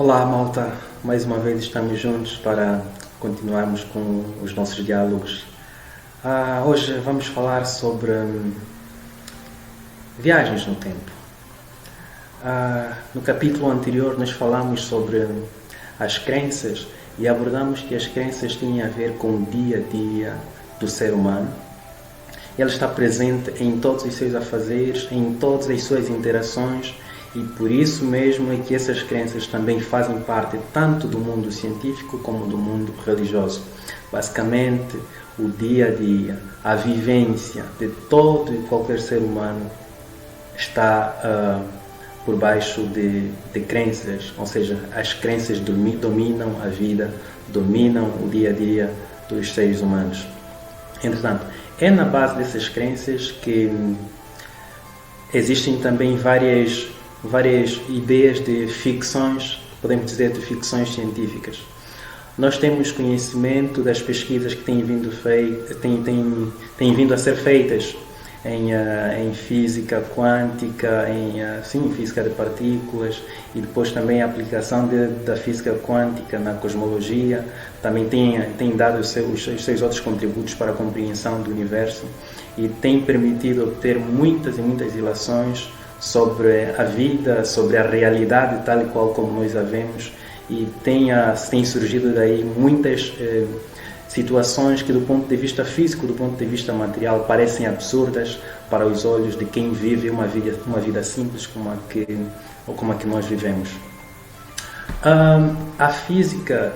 Olá, malta. Mais uma vez estamos juntos para continuarmos com os nossos diálogos. Hoje vamos falar sobre viagens no tempo. No capítulo anterior nós falamos sobre as crenças e abordamos que as crenças têm a ver com o dia a dia do ser humano. Ela está presente em todos os seus afazeres, em todas as suas interações, e por isso mesmo é que essas crenças também fazem parte tanto do mundo científico como do mundo religioso. Basicamente, o dia a dia, a vivência de todo e qualquer ser humano está por baixo de crenças, ou seja, as crenças dominam a vida, dominam o dia a dia dos seres humanos. Entretanto, é na base dessas crenças que existem também várias ideias de ficções, podemos dizer de ficções científicas. Nós temos conhecimento das pesquisas que têm vindo a ser feitas em física quântica, em física de partículas, e depois também a aplicação da física quântica na cosmologia também tem dado os seus outros contributos para a compreensão do universo e tem permitido obter muitas e muitas ilações sobre a vida, sobre a realidade tal e qual como nós a vemos, e tem surgido daí muitas situações que do ponto de vista físico, do ponto de vista material, parecem absurdas para os olhos de quem vive uma vida simples como a que nós vivemos. A física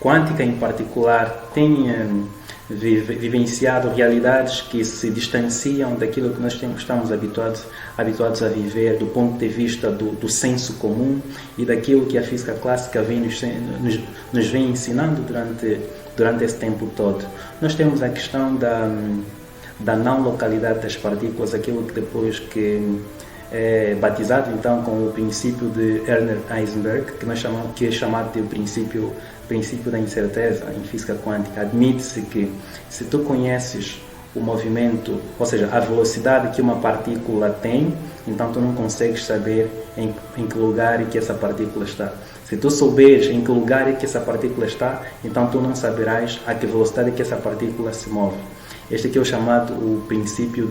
quântica em particular tem vivenciado realidades que se distanciam daquilo que nós estamos habituados a viver do ponto de vista do senso comum e daquilo que a física clássica nos vem ensinando durante esse tempo todo. Nós temos a questão da não localidade das partículas, aquilo que depois que é batizado então com o princípio de Werner Heisenberg, que é chamado de princípio da incerteza em física quântica. Admite-se que se tu conheces o movimento, ou seja, a velocidade que uma partícula tem, então tu não consegues saber em que lugar é que essa partícula está. Se tu souberes em que lugar é que essa partícula está, então tu não saberás a que velocidade é que essa partícula se move. Este aqui é o chamado o princípio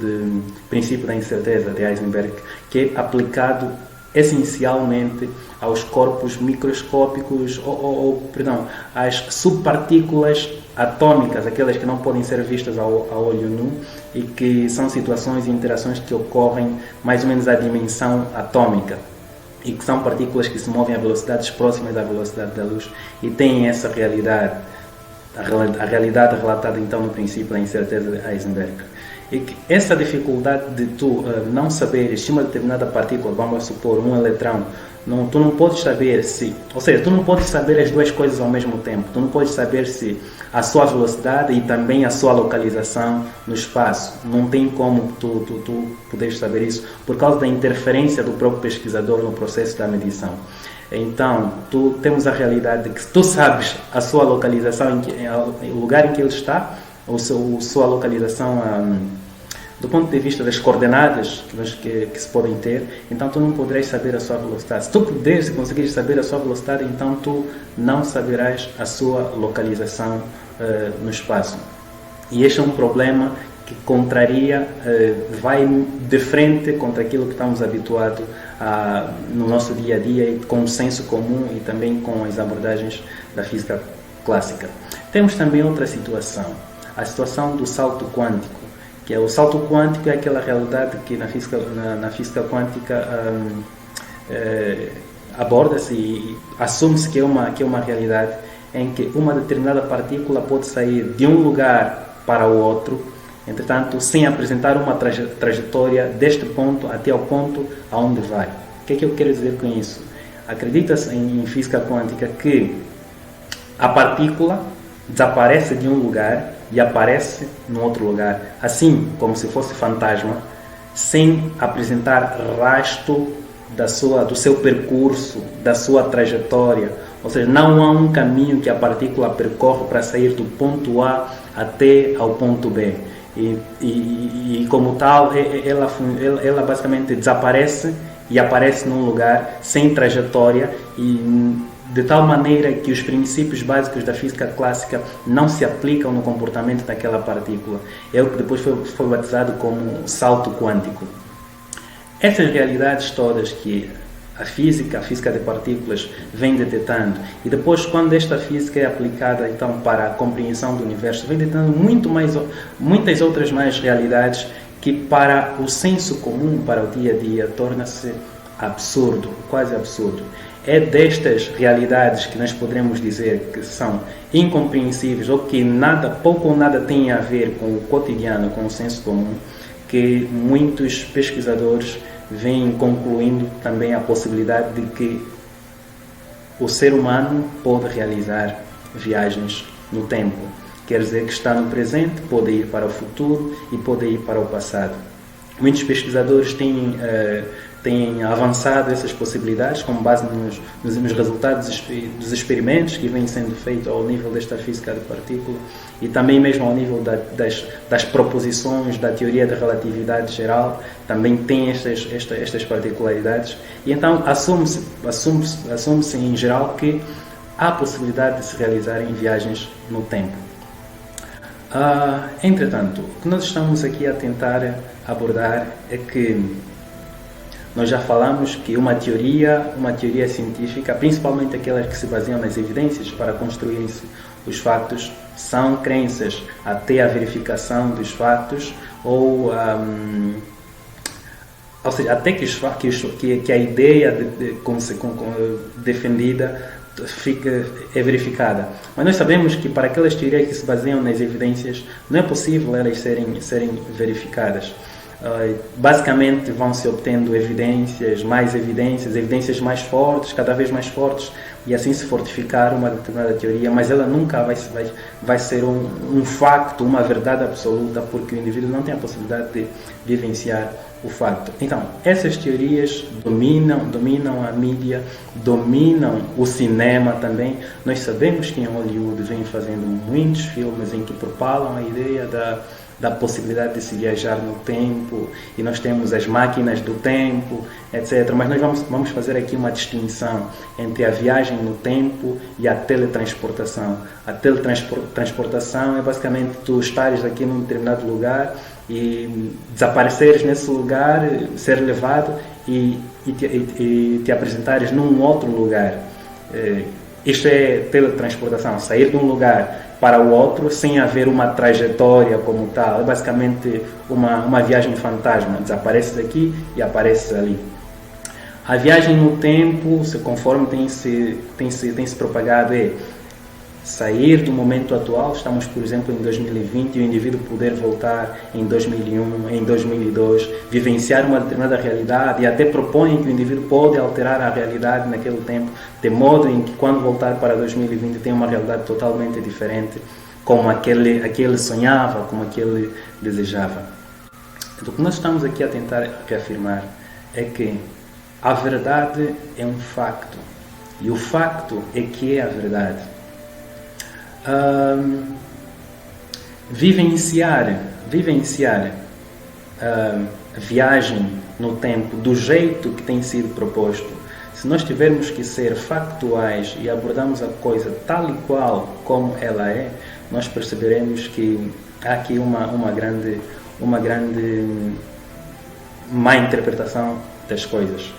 da incerteza de Heisenberg, que é aplicado essencialmente aos corpos microscópicos, às subpartículas atômicas, aquelas que não podem ser vistas ao olho nu e que são situações e interações que ocorrem mais ou menos à dimensão atômica e que são partículas que se movem a velocidades próximas da velocidade da luz e têm essa realidade. A realidade relatada então no princípio da incerteza de Heisenberg. E que essa dificuldade de tu não saberes se uma determinada partícula, vamos supor um eletrão, tu não podes saber tu não podes saber as duas coisas ao mesmo tempo. Tu não podes saber se a sua velocidade e também a sua localização no espaço. Não tem como tu poderes saber isso por causa da interferência do próprio pesquisador no processo da medição. Então, temos a realidade de que tu sabes a sua localização, o lugar em que ele está, ou sua localização do ponto de vista das coordenadas que se podem ter, então tu não poderás saber a sua velocidade. Se tu puderes e conseguires saber a sua velocidade, então tu não saberás a sua localização no espaço. E este é um problema que vai de frente contra aquilo que estamos habituados no nosso dia a dia, com o senso comum e também com as abordagens da física clássica. Temos também outra situação, a situação do salto quântico, que o salto quântico é aquela realidade que na física quântica aborda-se e assume-se que é uma realidade em que uma determinada partícula pode sair de um lugar para o outro, entretanto, sem apresentar uma trajetória deste ponto até ao ponto aonde vai. O que é que eu quero dizer com isso? Acredita-se em física quântica que a partícula desaparece de um lugar e aparece num outro lugar, assim como se fosse fantasma, sem apresentar rastro do seu percurso, da sua trajetória. Ou seja, não há um caminho que a partícula percorre para sair do ponto A até ao ponto B. e como tal, ela basicamente desaparece e aparece num lugar sem trajetória e de tal maneira que os princípios básicos da física clássica não se aplicam no comportamento daquela partícula. É o que depois foi batizado como salto quântico. Essas realidades todas que a física de partículas vem detectando, e depois quando esta física é aplicada então para a compreensão do universo, vem detectando muitas outras mais realidades que para o senso comum, para o dia a dia, torna-se absurdo, quase absurdo. É destas realidades que nós poderemos dizer que são incompreensíveis ou que pouco ou nada têm a ver com o cotidiano, com o senso comum, que muitos pesquisadores vêm concluindo também a possibilidade de que o ser humano pode realizar viagens no tempo. Quer dizer que está no presente, pode ir para o futuro e pode ir para o passado. Muitos pesquisadores têm avançado essas possibilidades com base nos resultados dos experimentos que vêm sendo feitos ao nível desta física de partícula e também mesmo ao nível das proposições da teoria da relatividade geral, também tem estas particularidades. E então assume-se em geral que há possibilidade de se realizarem viagens no tempo. Entretanto, o que nós estamos aqui a tentar abordar é que nós já falamos que uma teoria científica, principalmente aquelas que se baseiam nas evidências para construírem-se os fatos, são crenças até a verificação dos fatos ou seja, até que a ideia defendida é verificada. Mas nós sabemos que para aquelas teorias que se baseiam nas evidências não é possível elas serem verificadas. Basicamente vão se obtendo evidências mais fortes, cada vez mais fortes, e assim se fortificar uma determinada teoria, mas ela nunca vai ser um facto, uma verdade absoluta, porque o indivíduo não tem a possibilidade de vivenciar o facto. Então, essas teorias dominam a mídia, dominam o cinema também. Nós sabemos que em Hollywood vem fazendo muitos filmes em que propalam a ideia da possibilidade de se viajar no tempo, e nós temos as máquinas do tempo, etc. Mas nós vamos fazer aqui uma distinção entre a viagem no tempo e a teletransportação. A teletransportação é basicamente tu estares aqui num determinado lugar e desapareceres nesse lugar, ser levado e te apresentares num outro lugar. Isto é teletransportação, sair de um lugar para o outro sem haver uma trajetória como tal. É basicamente uma viagem fantasma. Desapareces aqui e apareces ali. A viagem no tempo, conforme tem se propagado, é sair do momento atual. Estamos, por exemplo, em 2020 e o indivíduo poder voltar em 2001, em 2002, vivenciar uma determinada realidade, e até propõem que o indivíduo pode alterar a realidade naquele tempo, de modo em que quando voltar para 2020 tem uma realidade totalmente diferente, como aquele sonhava, como aquele desejava. Então, o que nós estamos aqui a tentar reafirmar é que a verdade é um facto, e o facto é que é a verdade. Vivenciar a viagem no tempo do jeito que tem sido proposto, se nós tivermos que ser factuais e abordarmos a coisa tal e qual como ela é, nós perceberemos que há aqui uma grande má interpretação das coisas.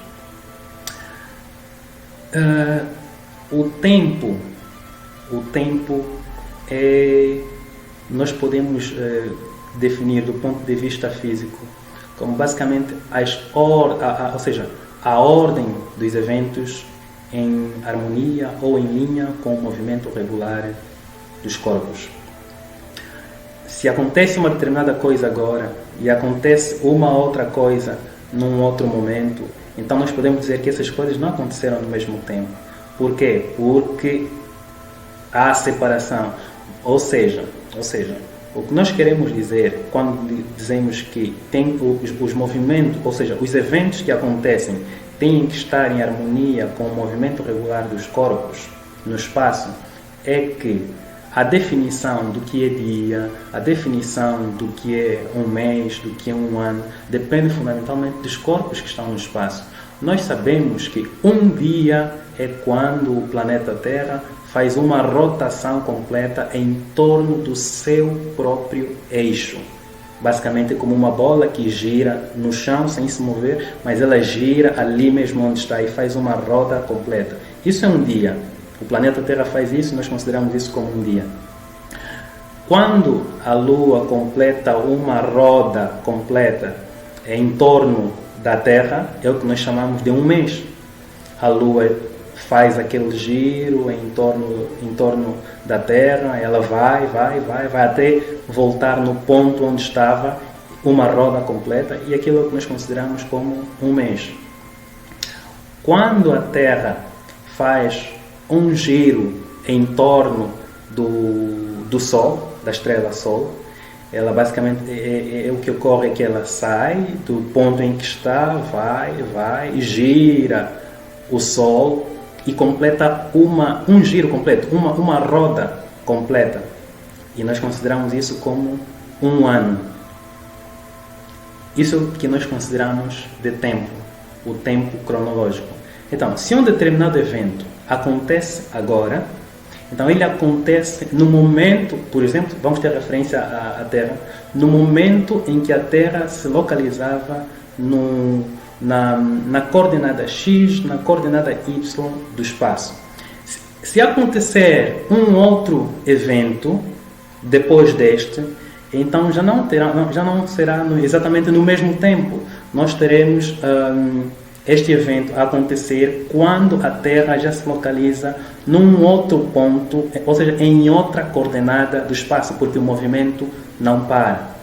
O tempo nós podemos definir do ponto de vista físico como basicamente ou seja, a ordem dos eventos em harmonia ou em linha com o movimento regular dos corpos. Se acontece uma determinada coisa agora e acontece uma outra coisa num outro momento, então nós podemos dizer que essas coisas não aconteceram no mesmo tempo. Por quê? Porque há separação. Ou seja, o que nós queremos dizer quando dizemos que tem os movimentos, ou seja, os eventos que acontecem têm que estar em harmonia com o movimento regular dos corpos no espaço, é que a definição do que é dia, a definição do que é um mês, do que é um ano, depende fundamentalmente dos corpos que estão no espaço. Nós sabemos que um dia é quando o planeta Terra faz uma rotação completa em torno do seu próprio eixo. Basicamente é como uma bola que gira no chão sem se mover, mas ela gira ali mesmo onde está e faz uma roda completa. Isso é um dia. O planeta Terra faz isso e nós consideramos isso como um dia. Quando a Lua completa uma roda completa em torno da Terra, é o que nós chamamos de um mês. A Lua faz aquele giro em torno da Terra, ela vai até voltar no ponto onde estava, uma roda completa, e aquilo é o que nós consideramos como um mês. Quando a Terra faz um giro em torno do Sol, da estrela Sol, ela basicamente o que ocorre é que ela sai do ponto em que está, vai, gira o Sol e completa um giro completo, uma roda completa. E nós consideramos isso como um ano. Isso é o que nós consideramos de tempo, o tempo cronológico. Então, se um determinado evento acontece agora, então ele acontece no momento, por exemplo, vamos ter referência à Terra, no momento em que a Terra se localizava na coordenada X, na coordenada Y do espaço. Se acontecer um outro evento depois deste, então já não será exatamente no mesmo tempo. Nós teremos este evento a acontecer quando a Terra já se localiza num outro ponto, ou seja, em outra coordenada do espaço, porque o movimento não para.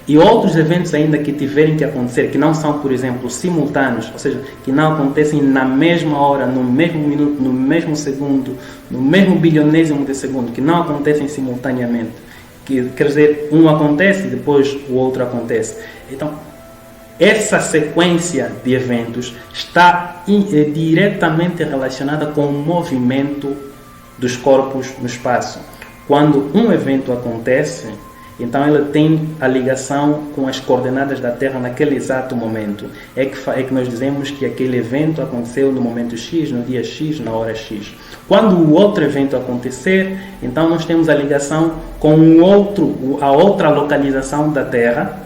E outros eventos ainda que tiverem que acontecer, que não são, por exemplo, simultâneos, ou seja, que não acontecem na mesma hora, no mesmo minuto, no mesmo segundo, no mesmo bilionésimo de segundo, que não acontecem simultaneamente, que quer dizer, um acontece e depois o outro acontece. Então, essa sequência de eventos está diretamente relacionada com o movimento dos corpos no espaço. Quando um evento acontece, então ele tem a ligação com as coordenadas da Terra naquele exato momento. É que nós dizemos que aquele evento aconteceu no momento X, no dia X, na hora X. Quando o outro evento acontecer, então nós temos a ligação com a outra localização da Terra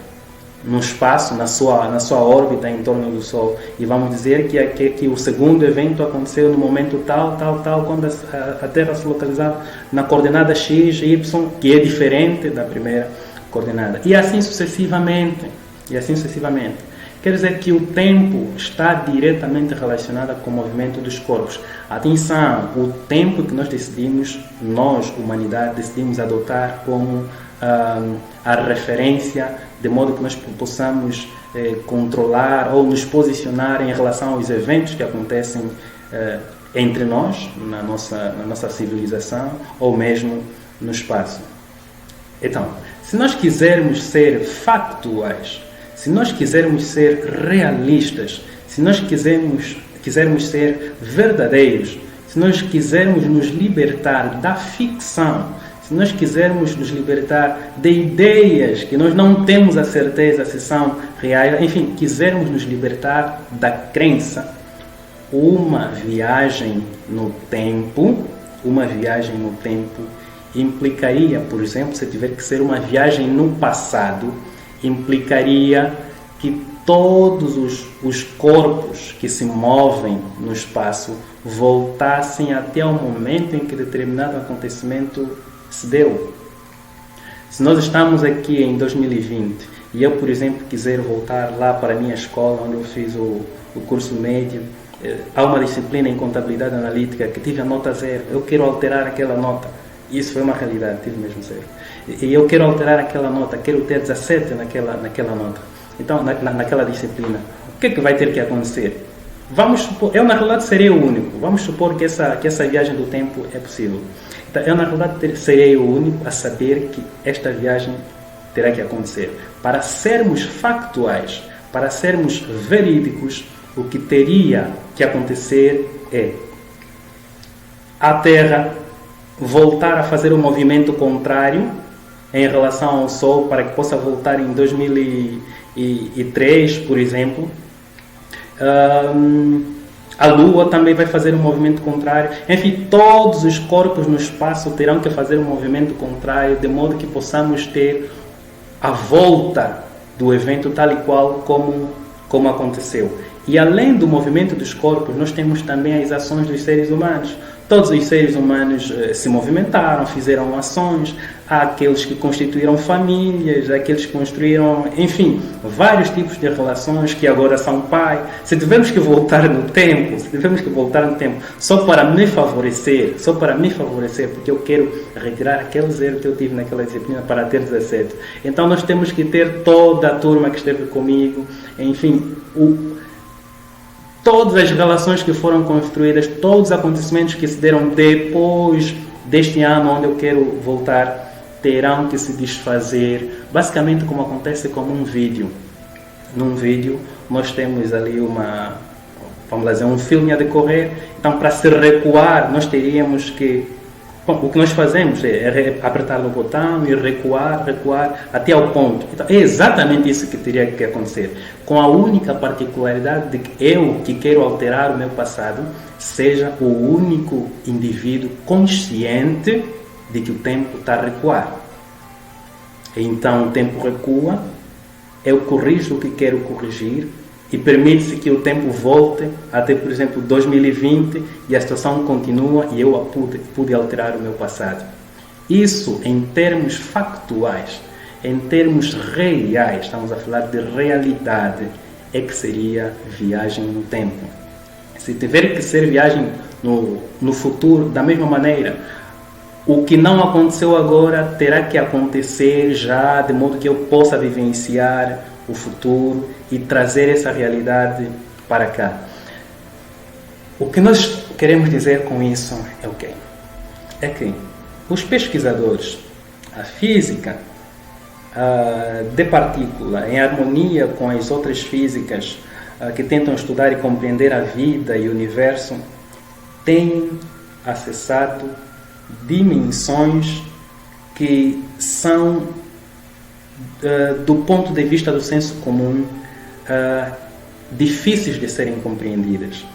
no espaço, na sua órbita em torno do Sol. E vamos dizer que o segundo evento aconteceu no momento tal, quando a Terra se localizava na coordenada X, Y, que é diferente da primeira coordenada. E assim sucessivamente. Quer dizer que o tempo está diretamente relacionado com o movimento dos corpos. Atenção, o tempo que nós, humanidade, decidimos adotar como a referência, de modo que nós possamos controlar ou nos posicionar em relação aos eventos que acontecem entre nós, na nossa civilização, ou mesmo no espaço. Então, se nós quisermos ser factuais, se nós quisermos ser realistas, se nós quisermos ser verdadeiros, se nós quisermos nos libertar da ficção, se nós quisermos nos libertar de ideias que nós não temos a certeza se são reais, enfim, quisermos nos libertar da crença, uma viagem no tempo implicaria, por exemplo, se tiver que ser uma viagem no passado, implicaria que todos os corpos que se movem no espaço voltassem até o momento em que determinado acontecimento se deu. Se nós estamos aqui em 2020 e eu, por exemplo, quiser voltar lá para a minha escola, onde eu fiz o curso médio, há uma disciplina em contabilidade analítica que tive a nota 0, eu quero alterar aquela nota. Isso foi uma realidade, tive mesmo 0. E eu quero alterar aquela nota, quero ter 17 naquela nota. Então, naquela disciplina, o que é que vai ter que acontecer? Vamos supor, eu na realidade serei o único. Vamos supor que essa viagem do tempo é possível. Então, eu na realidade serei o único a saber que esta viagem terá que acontecer. Para sermos factuais, para sermos verídicos, o que teria que acontecer é a Terra voltar a fazer o movimento contrário em relação ao Sol para que possa voltar em 2003, por exemplo. A Lua também vai fazer um movimento contrário. Enfim, todos os corpos no espaço terão que fazer um movimento contrário, de modo que possamos ter a volta do evento tal e qual como aconteceu. E além do movimento dos corpos, nós temos também as ações dos seres humanos. Todos os seres humanos se movimentaram, fizeram ações. Há aqueles que constituíram famílias, aqueles que construíram, enfim, vários tipos de relações que agora são pai. Se tivermos que voltar no tempo, só para me favorecer, porque eu quero retirar aquele 0 que eu tive naquela disciplina para ter 17. Então nós temos que ter toda a turma que esteve comigo, enfim, todas as relações que foram construídas, todos os acontecimentos que se deram depois deste ano onde eu quero voltar, terão que se desfazer, basicamente como acontece como um vídeo. Num vídeo nós temos ali um filme a decorrer, então para se recuar nós teríamos que, o que nós fazemos é apertar o botão e recuar até ao ponto. Então, é exatamente isso que teria que acontecer, com a única particularidade de que eu, que quero alterar o meu passado, seja o único indivíduo consciente de que o tempo está a recuar. Então o tempo recua, eu corrijo o que quero corrigir e permite-se que o tempo volte até, por exemplo, 2020 e a situação continua e eu pude alterar o meu passado. Isso, em termos factuais, em termos reais, estamos a falar de realidade, é que seria viagem no tempo. Se tiver que ser viagem no futuro, da mesma maneira, o que não aconteceu agora terá que acontecer já, de modo que eu possa vivenciar o futuro e trazer essa realidade para cá. O que nós queremos dizer com isso é o quê? É que os pesquisadores, a física de partícula, em harmonia com as outras físicas que tentam estudar e compreender a vida e o universo, têm acessado dimensões que são, do ponto de vista do senso comum, difíceis de serem compreendidas.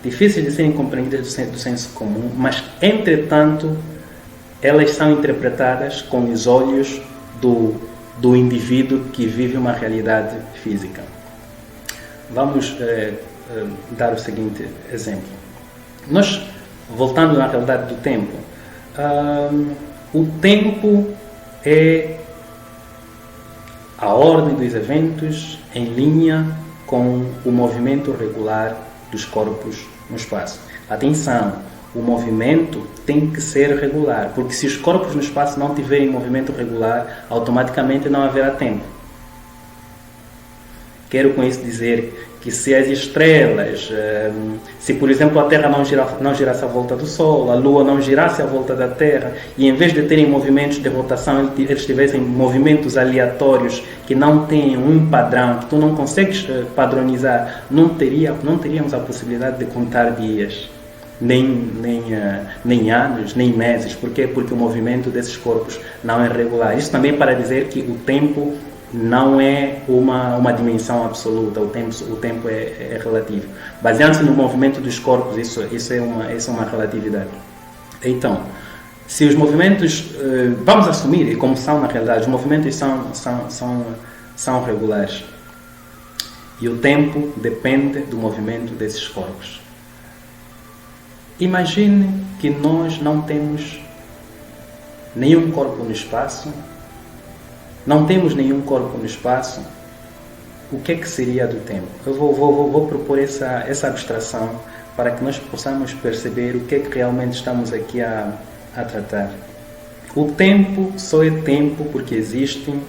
Difíceis de serem compreendidas do senso comum, mas, entretanto, elas são interpretadas com os olhos do indivíduo que vive uma realidade física. Vamos dar o seguinte exemplo. Nós, voltando na realidade do tempo, o tempo é a ordem dos eventos em linha com o movimento regular dos corpos no espaço. Atenção, o movimento tem que ser regular, porque se os corpos no espaço não tiverem movimento regular, automaticamente não haverá tempo. Quero com isso dizer que se as estrelas, se por exemplo a Terra não girasse à volta do Sol, a Lua não girasse à volta da Terra, e em vez de terem movimentos de rotação, eles tivessem movimentos aleatórios que não têm um padrão, que tu não consegues padronizar, não teríamos a possibilidade de contar dias, nem anos, nem meses. Por quê? Porque o movimento desses corpos não é regular. Isso também para dizer que o tempo não é uma dimensão absoluta, o tempo é relativo. Baseando-se no movimento dos corpos, isso é uma relatividade. Então, se os movimentos, vamos assumir, e como são na realidade, os movimentos são regulares, e o tempo depende do movimento desses corpos. Imagine que nós não temos nenhum corpo no espaço. Não temos nenhum corpo no espaço. O que é que seria do tempo? Eu vou propor essa abstração para que nós possamos perceber o que é que realmente estamos aqui a tratar. O tempo só é tempo porque existem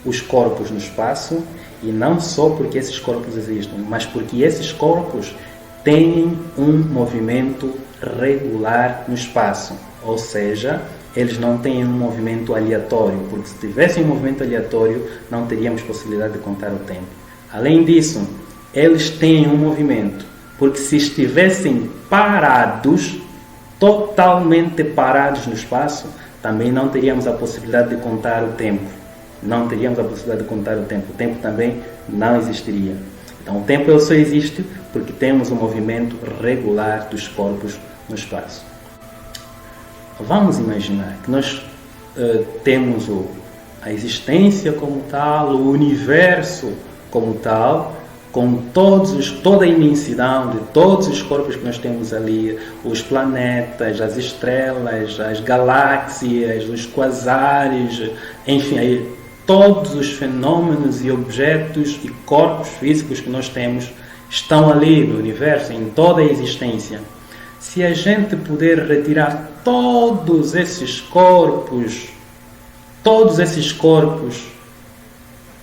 os corpos no espaço, e não só porque esses corpos existem, mas porque esses corpos têm um movimento regular no espaço, ou seja, eles não têm um movimento aleatório, porque se tivessem um movimento aleatório, não teríamos possibilidade de contar o tempo. Além disso, eles têm um movimento, porque se estivessem parados, totalmente parados no espaço, também não teríamos a possibilidade de contar o tempo. Não teríamos a possibilidade de contar o tempo. O tempo também não existiria. Então, o tempo só existe porque temos um movimento regular dos corpos no espaço. Vamos imaginar que nós temos a existência como tal, o universo como tal, com toda a imensidão de todos os corpos que nós temos ali, os planetas, as estrelas, as galáxias, os quasares, enfim, aí, todos os fenômenos e objetos e corpos físicos que nós temos estão ali no universo, em toda a existência. Se a gente puder retirar todos esses corpos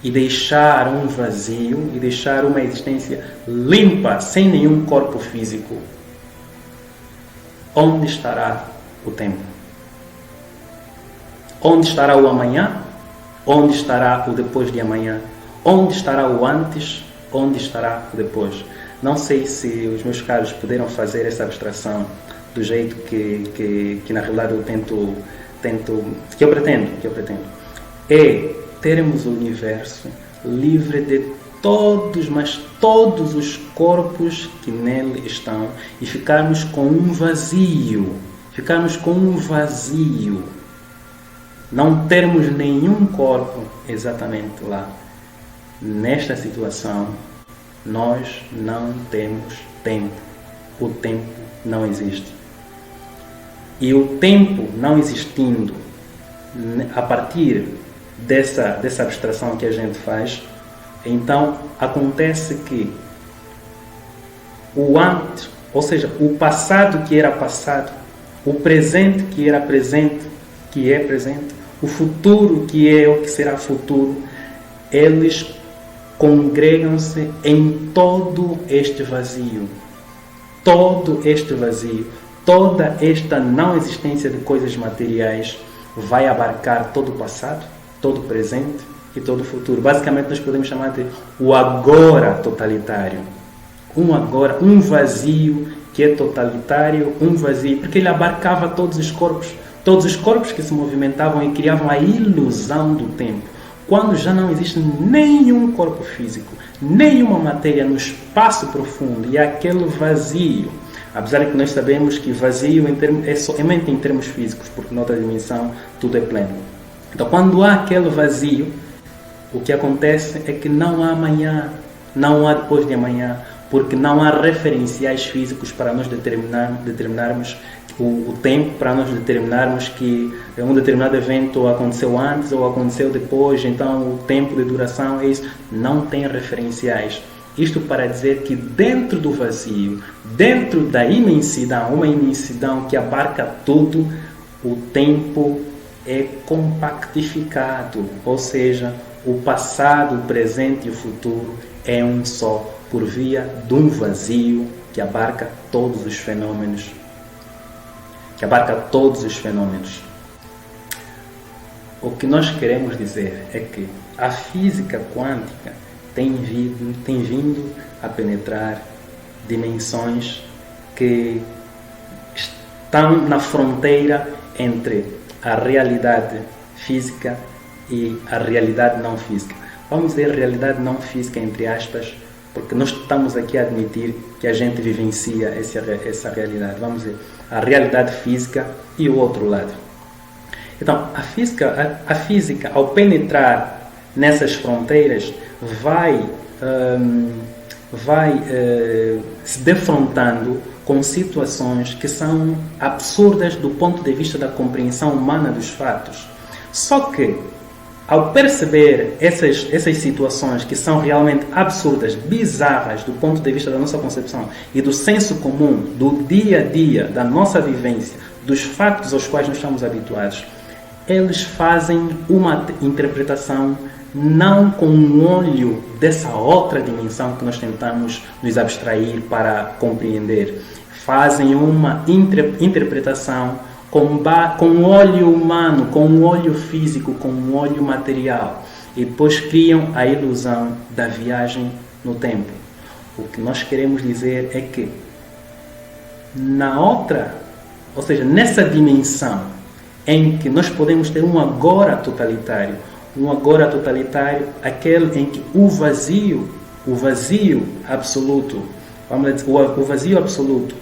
e deixar um vazio, e deixar uma existência limpa, sem nenhum corpo físico, onde estará o tempo? Onde estará o amanhã? Onde estará o depois de amanhã? Onde estará o antes? Onde estará o depois? Não sei se os meus caros puderam fazer essa abstração do jeito que na realidade eu pretendo. É termos o universo livre de mas todos os corpos que nele estão, e ficarmos com um vazio. Não termos nenhum corpo exatamente lá. Nesta situação, nós não temos tempo. O tempo não existe. E o tempo não existindo, a partir dessa abstração que a gente faz, então acontece que o antes, ou seja, o passado que era passado, o presente que era presente, que é presente, o futuro que é o que será futuro, eles congregam-se em todo este vazio. Todo este vazio, toda esta não existência de coisas materiais vai abarcar todo o passado, todo o presente e todo o futuro. Basicamente nós podemos chamar de o agora totalitário. Um vazio que é totalitário, um vazio, porque ele abarcava todos os corpos que se movimentavam e criavam a ilusão do tempo. Quando já não existe nenhum corpo físico, nenhuma matéria no espaço profundo, e aquele vazio, apesar de que nós sabemos que vazio é somente em termos físicos, porque noutra dimensão tudo é pleno. Então, quando há aquele vazio, o que acontece é que não há amanhã, não há depois de amanhã, porque não há referenciais físicos para nós determinarmos o tempo, para nós determinarmos que um determinado evento aconteceu antes ou aconteceu depois, então o tempo de duração é isso. Não tem referenciais. Isto para dizer que dentro do vazio, dentro da imensidão, uma imensidão que abarca tudo, o tempo é compactificado, ou seja, o passado, o presente e o futuro é um só, por via de um vazio que abarca todos os fenômenos. O que nós queremos dizer é que a física quântica tem vindo a penetrar dimensões que estão na fronteira entre a realidade física e a realidade não física. Vamos dizer realidade não física entre aspas, porque nós estamos aqui a admitir que a gente vivencia essa realidade. Vamos dizer, a realidade física e o outro lado. Então, a física ao penetrar nessas fronteiras, vai se defrontando com situações que são absurdas do ponto de vista da compreensão humana dos fatos. Só que, ao perceber essas situações que são realmente absurdas, bizarras do ponto de vista da nossa concepção e do senso comum, do dia a dia, da nossa vivência, dos fatos aos quais nós estamos habituados, eles fazem uma interpretação não com um olho dessa outra dimensão que nós tentamos nos abstrair para compreender. Fazem uma interpretação com um olho humano, com um olho físico, com um olho material. E depois criam a ilusão da viagem no tempo. O que nós queremos dizer é que na outra ou seja, nessa dimensão em que nós podemos ter um agora totalitário, aquele em que o vazio absoluto, vamos dizer, o vazio absoluto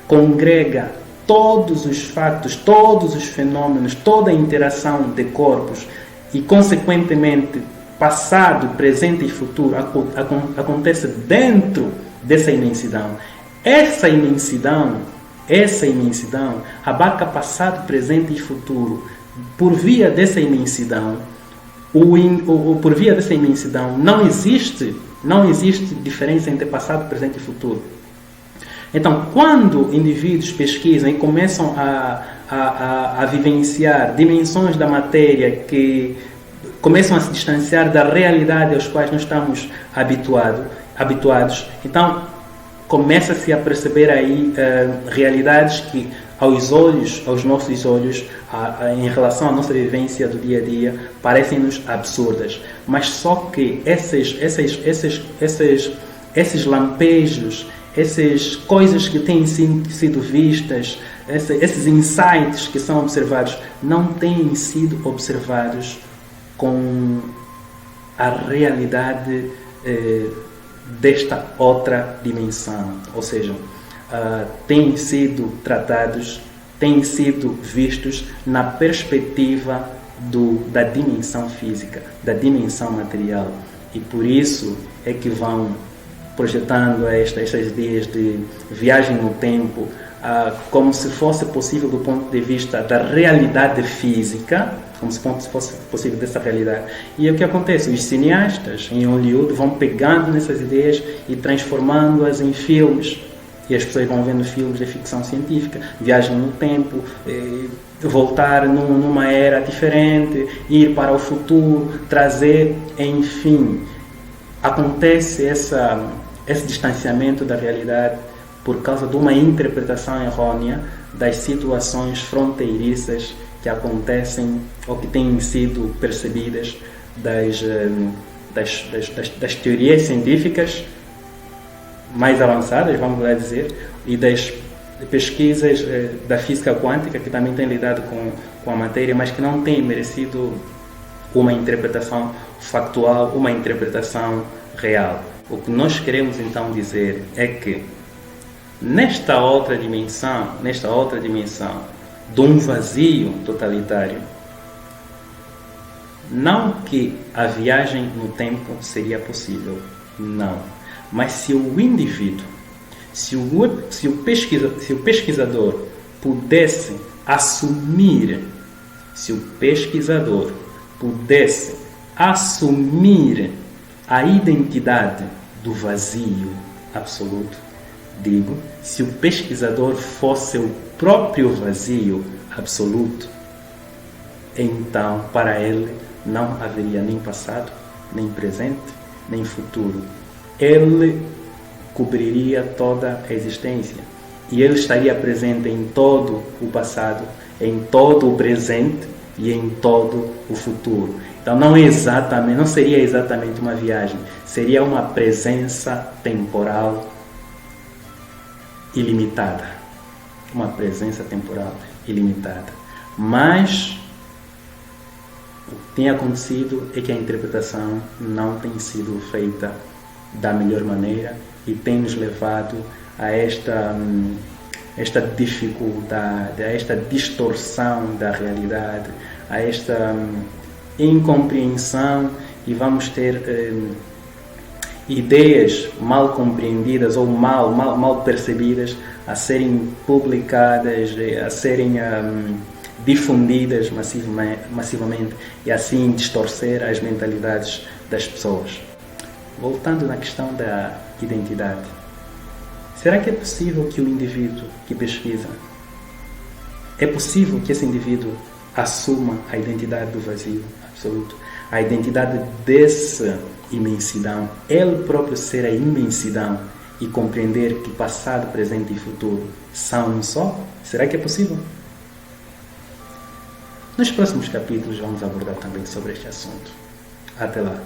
congrega todos os fatos, todos os fenômenos, toda a interação de corpos e, consequentemente, passado, presente e futuro acontece dentro dessa imensidão. Essa imensidão abarca passado, presente e futuro. Por via dessa imensidão, não existe diferença entre passado, presente e futuro. Então, quando indivíduos pesquisam e começam a vivenciar dimensões da matéria que começam a se distanciar da realidade aos quais nós estamos habituados, então começa-se a perceber aí realidades que aos nossos olhos, em relação à nossa vivência do dia a dia, parecem-nos absurdas. Mas só que esses lampejos, essas coisas que têm sido vistas, esses insights que são observados, não têm sido observados com a realidade desta outra dimensão. Ou seja, têm sido tratados, têm sido vistos na perspectiva da dimensão física, da dimensão material. E por isso é que vão projetando estas ideias de viagem no tempo como se fosse possível do ponto de vista da realidade física, como se fosse possível dessa realidade. E é o que acontece, os cineastas em Hollywood vão pegando nessas ideias e transformando-as em filmes. E as pessoas vão vendo filmes de ficção científica, viagem no tempo, voltar numa era diferente, ir para o futuro, trazer, enfim. Acontece esse distanciamento da realidade por causa de uma interpretação errônea das situações fronteiriças que acontecem ou que têm sido percebidas das teorias científicas mais avançadas, vamos lá dizer, e das pesquisas da física quântica, que também têm lidado com a matéria, mas que não têm merecido uma interpretação factual, uma interpretação real. O que nós queremos então dizer é que nesta outra dimensão de um vazio totalitário, não que a viagem no tempo seria possível, não. Mas se o indivíduo, se o pesquisador pudesse assumir a identidade do vazio absoluto, digo, se o pesquisador fosse o próprio vazio absoluto, então para ele não haveria nem passado, nem presente, nem futuro. Ele cobriria toda a existência e ele estaria presente em todo o passado, em todo o presente e em todo o futuro. Então não seria exatamente uma viagem, seria uma presença temporal ilimitada. Uma presença temporal ilimitada. Mas o que tem acontecido é que a interpretação não tem sido feita da melhor maneira e tem nos levado a esta dificuldade, a esta distorção da realidade, a esta incompreensão, e vamos ter ideias mal compreendidas ou mal percebidas a serem publicadas, a serem difundidas massivamente e assim distorcer as mentalidades das pessoas. Voltando na questão da identidade, será que é possível que o indivíduo que pesquisa, é possível que esse indivíduo assuma a identidade do vazio absoluto, a identidade dessa imensidão, ele próprio ser a imensidão e compreender que passado, presente e futuro são um só? Será que é possível? Nos próximos capítulos vamos abordar também sobre este assunto. Até lá!